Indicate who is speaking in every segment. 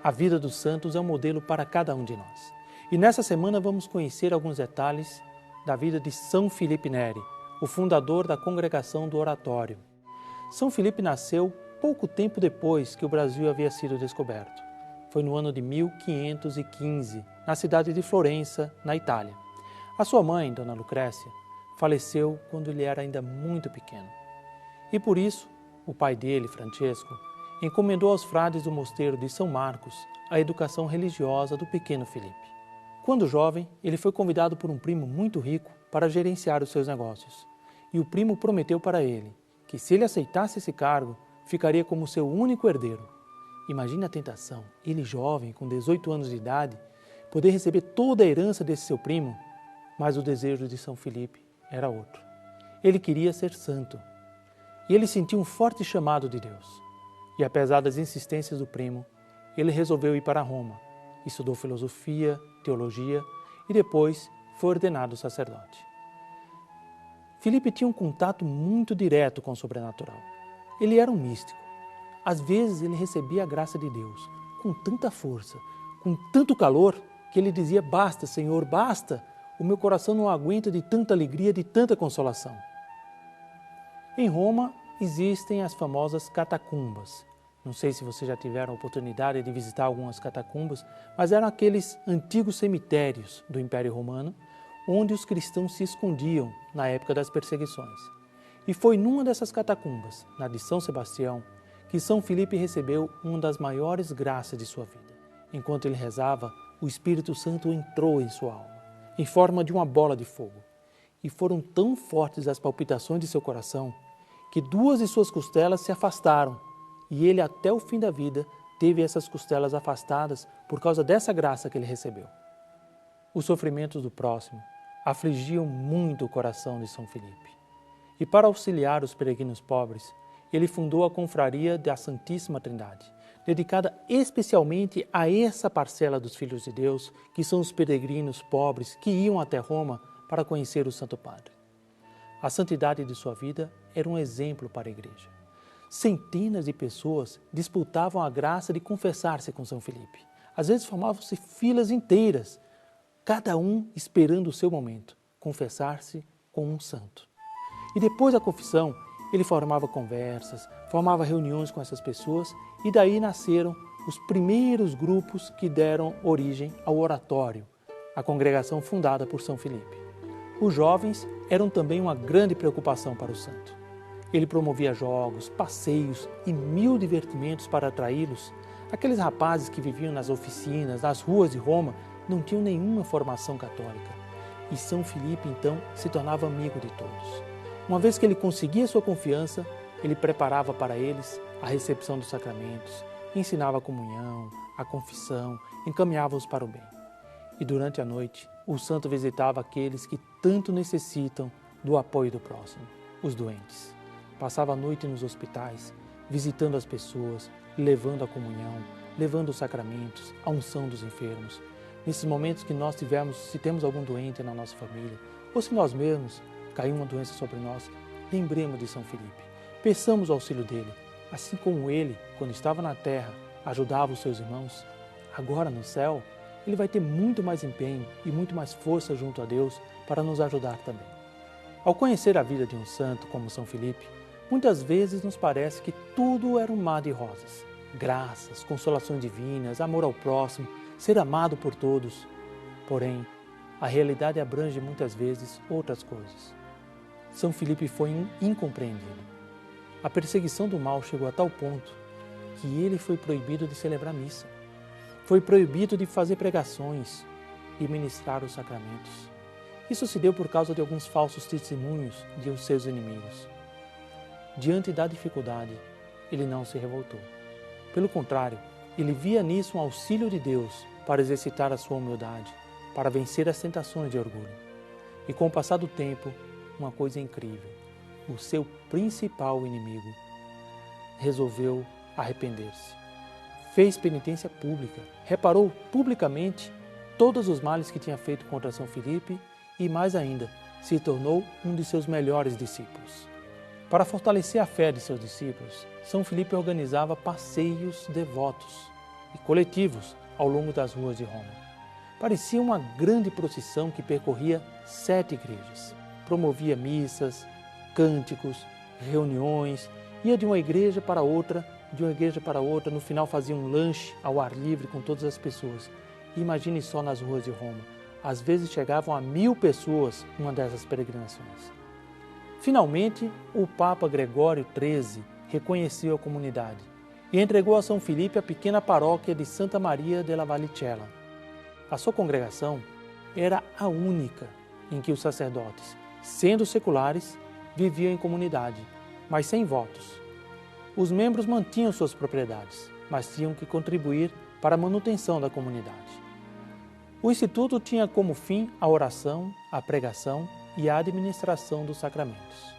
Speaker 1: A vida dos santos é um modelo para cada um de nós. E nessa semana vamos conhecer alguns detalhes da vida de São Felipe Neri, o fundador da Congregação do Oratório. São Felipe nasceu pouco tempo depois que o Brasil havia sido descoberto. Foi no ano de 1515, na cidade de Florença, na Itália. A sua mãe, Dona Lucrécia, faleceu quando ele era ainda muito pequeno. E por isso, o pai dele, Francesco, encomendou aos frades do mosteiro de São Marcos a educação religiosa do pequeno Felipe. Quando jovem, ele foi convidado por um primo muito rico para gerenciar os seus negócios. E o primo prometeu para ele que, se ele aceitasse esse cargo, ficaria como seu único herdeiro. Imagine a tentação, ele jovem, com 18 anos de idade, poder receber toda a herança desse seu primo, mas o desejo de São Felipe era outro. Ele queria ser santo. E ele sentiu um forte chamado de Deus. E apesar das insistências do primo, ele resolveu ir para Roma. Estudou filosofia, teologia e depois foi ordenado sacerdote. Felipe tinha um contato muito direto com o sobrenatural. Ele era um místico. Às vezes ele recebia a graça de Deus com tanta força, com tanto calor, que ele dizia: "Basta, Senhor, basta! O meu coração não aguenta de tanta alegria, de tanta consolação." Em Roma existem as famosas catacumbas. Não sei se vocês já tiveram a oportunidade de visitar algumas catacumbas, mas eram aqueles antigos cemitérios do Império Romano, onde os cristãos se escondiam na época das perseguições. E foi numa dessas catacumbas, na de São Sebastião, que São Felipe recebeu uma das maiores graças de sua vida. Enquanto ele rezava, o Espírito Santo entrou em sua alma, em forma de uma bola de fogo. E foram tão fortes as palpitações de seu coração, que 2 de suas costelas se afastaram, e ele até o fim da vida teve essas costelas afastadas por causa dessa graça que ele recebeu. Os sofrimentos do próximo afligiam muito o coração de São Felipe. E para auxiliar os peregrinos pobres, ele fundou a Confraria da Santíssima Trindade, dedicada especialmente a essa parcela dos filhos de Deus, que são os peregrinos pobres que iam até Roma para conhecer o Santo Padre. A santidade de sua vida era um exemplo para a igreja. Centenas de pessoas disputavam a graça de confessar-se com São Felipe. Às vezes formavam-se filas inteiras, cada um esperando o seu momento, confessar-se com um santo. E depois da confissão, ele formava conversas, formava reuniões com essas pessoas, e daí nasceram os primeiros grupos que deram origem ao oratório, a congregação fundada por São Felipe. Os jovens eram também uma grande preocupação para o santo. Ele promovia jogos, passeios e 1000 divertimentos para atraí-los. Aqueles rapazes que viviam nas oficinas, nas ruas de Roma, não tinham nenhuma formação católica. E São Felipe, então, se tornava amigo de todos. Uma vez que ele conseguia sua confiança, ele preparava para eles a recepção dos sacramentos, ensinava a comunhão, a confissão, encaminhava-os para o bem. E durante a noite, o santo visitava aqueles que tanto necessitam do apoio do próximo, os doentes. Passava a noite nos hospitais, visitando as pessoas, levando a comunhão, levando os sacramentos, a unção dos enfermos. Nesses momentos que nós tivemos, se temos algum doente na nossa família, ou se nós mesmos caiu uma doença sobre nós, lembremos de São Felipe. Peçamos o auxílio dele, assim como ele, quando estava na terra, ajudava os seus irmãos. Agora no céu, ele vai ter muito mais empenho e muito mais força junto a Deus para nos ajudar também. Ao conhecer a vida de um santo como São Felipe, muitas vezes nos parece que tudo era um mar de rosas. Graças, consolações divinas, amor ao próximo, ser amado por todos. Porém, a realidade abrange muitas vezes outras coisas. São Felipe foi incompreendido. A perseguição do mal chegou a tal ponto que ele foi proibido de celebrar missa. Foi proibido de fazer pregações e ministrar os sacramentos. Isso se deu por causa de alguns falsos testemunhos de seus inimigos. Diante da dificuldade, ele não se revoltou. Pelo contrário, ele via nisso um auxílio de Deus para exercitar a sua humildade, para vencer as tentações de orgulho. E com o passar do tempo, uma coisa incrível, o seu principal inimigo resolveu arrepender-se. Fez penitência pública, reparou publicamente todos os males que tinha feito contra São Felipe e, mais ainda, se tornou um de seus melhores discípulos. Para fortalecer a fé de seus discípulos, São Felipe organizava passeios devotos. e coletivos ao longo das ruas de Roma. Parecia uma grande procissão que percorria 7 igrejas. Promovia missas, cânticos, reuniões, ia de uma igreja para outra, no final fazia um lanche ao ar livre com todas as pessoas. E imagine só nas ruas de Roma, às vezes chegavam a 1000 pessoas numa dessas peregrinações. Finalmente, o Papa Gregório XIII reconheceu a comunidade e entregou a São Filipe a pequena paróquia de Santa Maria della Vallicella. A sua congregação era a única em que os sacerdotes, sendo seculares, viviam em comunidade, mas sem votos. Os membros mantinham suas propriedades, mas tinham que contribuir para a manutenção da comunidade. O Instituto tinha como fim a oração, a pregação e a administração dos sacramentos.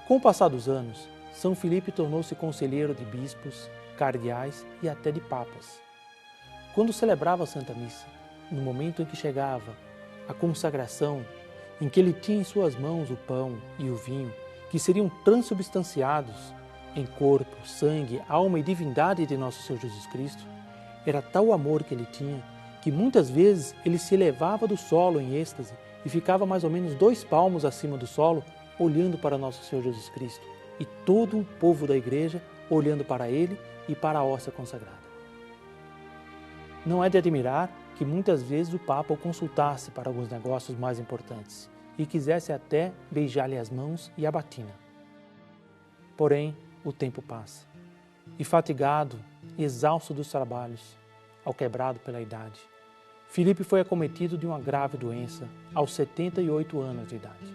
Speaker 1: Com o passar dos anos, São Filipe tornou-se conselheiro de bispos, cardeais e até de papas. Quando celebrava a Santa Missa, no momento em que chegava a consagração, em que ele tinha em suas mãos o pão e o vinho, que seriam transubstanciados em corpo, sangue, alma e divindade de nosso Senhor Jesus Cristo, era tal o amor que ele tinha, que muitas vezes ele se elevava do solo em êxtase e ficava mais ou menos 2 palmos acima do solo, olhando para nosso Senhor Jesus Cristo, e todo o povo da igreja olhando para ele e para a hóstia consagrada. Não é de admirar que muitas vezes o Papa o consultasse para alguns negócios mais importantes e quisesse até beijar-lhe as mãos e a batina. Porém, o tempo passa, e fatigado e exausto dos trabalhos, alquebrado pela idade, Filipe foi acometido de uma grave doença aos 78 anos de idade.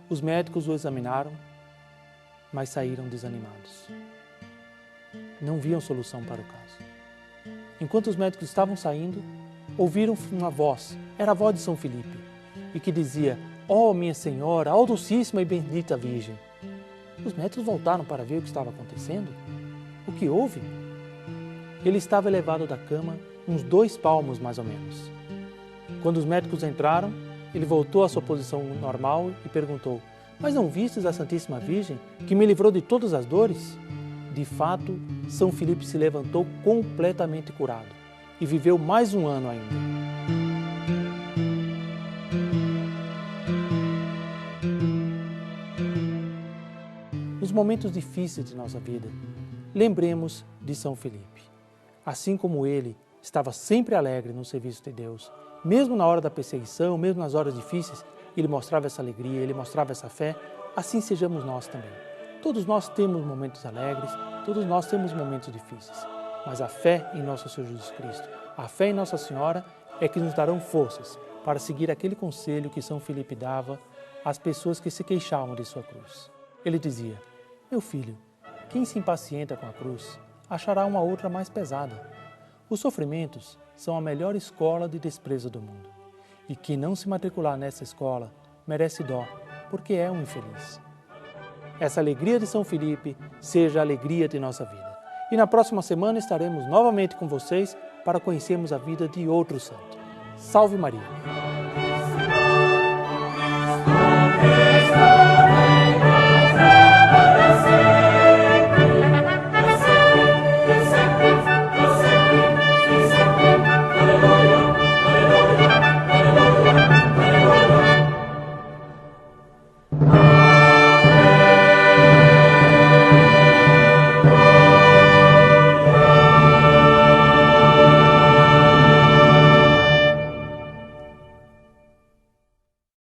Speaker 1: Os médicos o examinaram, mas saíram desanimados. Não viam solução para o caso. Enquanto os médicos estavam saindo, ouviram uma voz, era a voz de São Filipe, e que dizia: "Ó minha Senhora, ó Docíssima e Bendita Virgem!" Os médicos voltaram para ver o que estava acontecendo. O que houve? Ele estava elevado da cama uns 2 palmos mais ou menos. Quando os médicos entraram, ele voltou à sua posição normal e perguntou: "Mas não vistes a Santíssima Virgem, que me livrou de todas as dores?" De fato, São Filipe se levantou completamente curado e viveu mais um ano ainda. Nos momentos difíceis de nossa vida, lembremos de São Filipe. Assim como ele estava sempre alegre no serviço de Deus, mesmo na hora da perseguição, mesmo nas horas difíceis, ele mostrava essa alegria, ele mostrava essa fé, assim sejamos nós também. Todos nós temos momentos alegres, todos nós temos momentos difíceis, mas a fé em nosso Senhor Jesus Cristo, a fé em Nossa Senhora é que nos darão forças para seguir aquele conselho que São Filipe dava às pessoas que se queixavam de sua cruz. Ele dizia: "Meu filho, quem se impacienta com a cruz, achará uma outra mais pesada. Os sofrimentos são a melhor escola de desprezo do mundo. E quem não se matricular nessa escola merece dó, porque é um infeliz." Essa alegria de São Filipe seja a alegria de nossa vida. E na próxima semana estaremos novamente com vocês para conhecermos a vida de outro santo. Salve Maria!